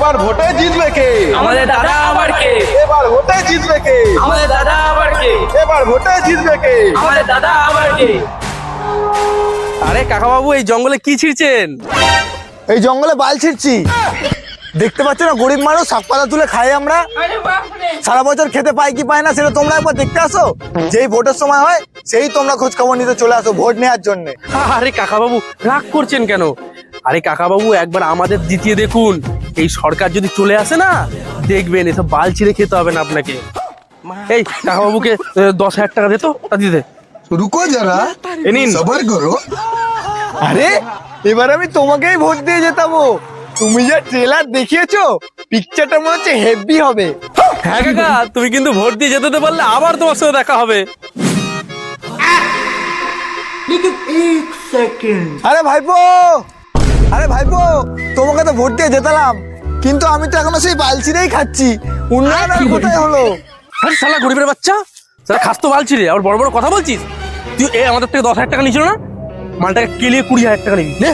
এবার ভোটে জিতবে কে? আমাদের দাদা আবার কে? এবার ভোটে জিতবে কে? আমাদের দাদা আবার কে? এবার ভোটে জিতবে কে? আমাদের দাদা আবার কে? আরে কাকা বাবু এই জঙ্গলে কি ছিড়ছেন? এই জঙ্গলে বাল ছিড়ছি। দেখতে পাচ্ছ না গরিব মানুষ শাক পাতা তুলে খাই আমরা। সারা বছর খেতে পাই কি পাই না সেটা তোমরা একবার দেখতে আসো। যেই ভোটের সময় হয় সেই তোমরা খোঁজ খবর নিতে চলে আসো ভোট নেওয়ার জন্য। আরে কাকা বাবু রাগ করছেন কেন? আরে কাকা বাবু একবার আমাদের জিতিয়ে দেখুন, এই সরকার যদি চলে আসে না দেখবেন এসব বাল ছিঁড়ে খেতে হবে না আপনাকে। এই কাকা বাবুকে 10,000 টাকা দে তো, তা দিয়ে দে। रुको जरा এ নিন। सबर करो। আরে এবার আমি তোমাকেই ভোট দিয়ে জেতাবো। তুমি যে ট্রেলার দেখিয়েছো পিকচারটা মনে হচ্ছে হেভি হবে। হ্যাঁ কাকা, তুমি কিন্তু ভোট দিয়ে যেতে পারলে আবার তোমার সাথে দেখা হবে। আরে ভাইপো, আরে ভাইপো, তোমাকে তো ভোট দিয়ে জেতালাম, কিন্তু আমি তো এখনো সেই বালছিরেই খাচ্ছি। উন্নয়ন আর কোথায় হলো? আরে শালা গরিবের বাচ্চা, শালা খাস তো বাল ছিঁড়ে আবার বড় বড় কথা বলছিস। তুই আমাদের থেকে 10,000 টাকা নিয়েছিল না, মালটাকে কেলিয়ে 20,000 টাকা নিবি নে।